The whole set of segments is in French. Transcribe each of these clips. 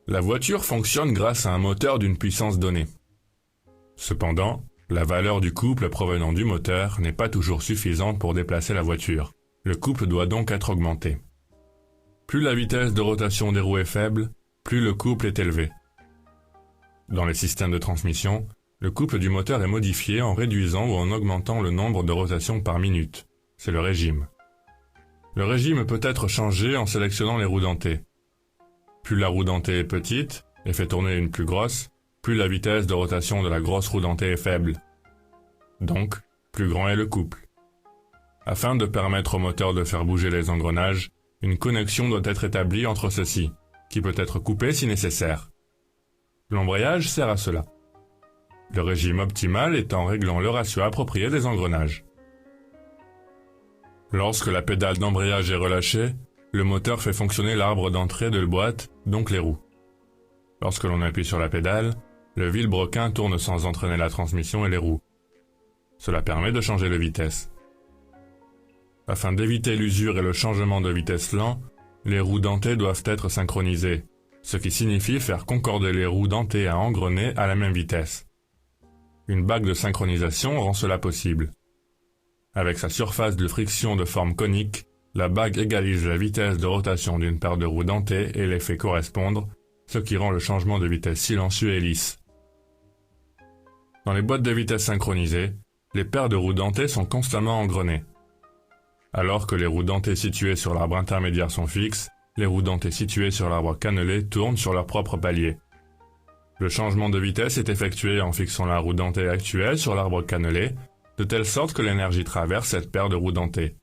La voiture fonctionne grâce à un moteur d'une puissance donnée. Cependant, la valeur du couple provenant du moteur n'est pas toujours suffisante pour déplacer la voiture. Le couple doit donc être augmenté. Plus la vitesse de rotation des roues est faible, plus le couple est élevé. Dans les systèmes de transmission, le couple du moteur est modifié en réduisant ou en augmentant le nombre de rotations par minute. C'est le régime. Le régime peut être changé en sélectionnant les roues dentées. Plus la roue dentée est petite et fait tourner une plus grosse, plus la vitesse de rotation de la grosse roue dentée est faible. Donc, plus grand est le couple. Afin de permettre au moteur de faire bouger les engrenages, une connexion doit être établie entre ceux-ci, qui peut être coupée si nécessaire. L'embrayage sert à cela. Le régime optimal est en réglant le ratio approprié des engrenages. Lorsque la pédale d'embrayage est relâchée, le moteur fait fonctionner l'arbre d'entrée de la boîte, donc les roues. Lorsque l'on appuie sur la pédale, le vilebrequin tourne sans entraîner la transmission et les roues. Cela permet de changer de vitesse. Afin d'éviter l'usure et le changement de vitesse lent, les roues dentées doivent être synchronisées, ce qui signifie faire concorder les roues dentées à engrener à la même vitesse. Une bague de synchronisation rend cela possible. Avec sa surface de friction de forme conique, la bague égalise la vitesse de rotation d'une paire de roues dentées et les fait correspondre, ce qui rend le changement de vitesse silencieux et lisse. Dans les boîtes de vitesse synchronisées, les paires de roues dentées sont constamment engrenées. Alors que les roues dentées situées sur l'arbre intermédiaire sont fixes, les roues dentées situées sur l'arbre cannelé tournent sur leur propre palier. Le changement de vitesse est effectué en fixant la roue dentée actuelle sur l'arbre cannelé, de telle sorte que l'énergie traverse cette paire de roues dentées.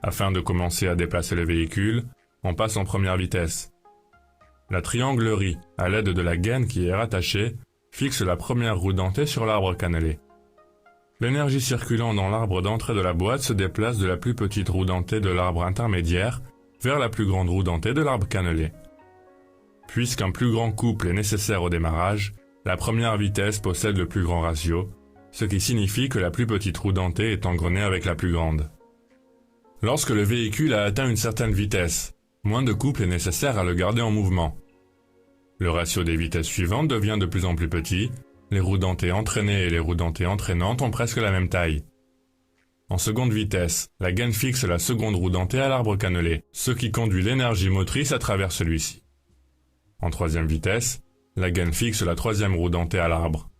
Afin de commencer à déplacer le véhicule, on passe en première vitesse. La trianglerie, à l'aide de la gaine qui est rattachée, fixe la première roue dentée sur l'arbre cannelé. L'énergie circulant dans l'arbre d'entrée de la boîte se déplace de la plus petite roue dentée de l'arbre intermédiaire vers la plus grande roue dentée de l'arbre cannelé. Puisqu'un plus grand couple est nécessaire au démarrage, la première vitesse possède le plus grand ratio, ce qui signifie que la plus petite roue dentée est engrenée avec la plus grande. Lorsque le véhicule a atteint une certaine vitesse, moins de couple est nécessaire à le garder en mouvement. Le ratio des vitesses suivantes devient de plus en plus petit, les roues dentées entraînées et les roues dentées entraînantes ont presque la même taille. En seconde vitesse, la gaine fixe la seconde roue dentée à l'arbre cannelé, ce qui conduit l'énergie motrice à travers celui-ci. En troisième vitesse, la gaine fixe la troisième roue dentée à l'arbre.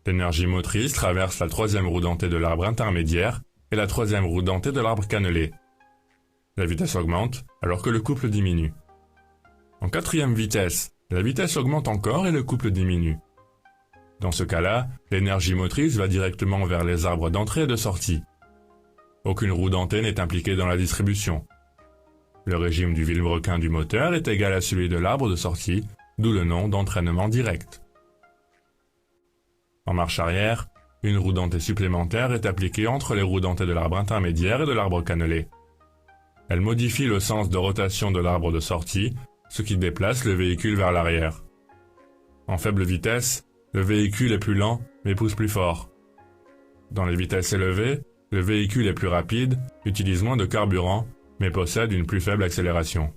L'énergie motrice traverse la troisième roue dentée de l'arbre intermédiaire et la troisième roue dentée de l'arbre cannelé. La vitesse augmente alors que le couple diminue. En quatrième vitesse, la vitesse augmente encore et le couple diminue. Dans ce cas-là, l'énergie motrice va directement vers les arbres d'entrée et de sortie. Aucune roue dentée n'est impliquée dans la distribution. Le régime du vilebrequin du moteur est égal à celui de l'arbre de sortie, d'où le nom d'entraînement direct. En marche arrière, une roue dentée supplémentaire est appliquée entre les roues dentées de l'arbre intermédiaire et de l'arbre cannelé. Elle modifie le sens de rotation de l'arbre de sortie, ce qui déplace le véhicule vers l'arrière. En faible vitesse, le véhicule est plus lent, mais pousse plus fort. Dans les vitesses élevées, le véhicule est plus rapide, utilise moins de carburant, mais possède une plus faible accélération.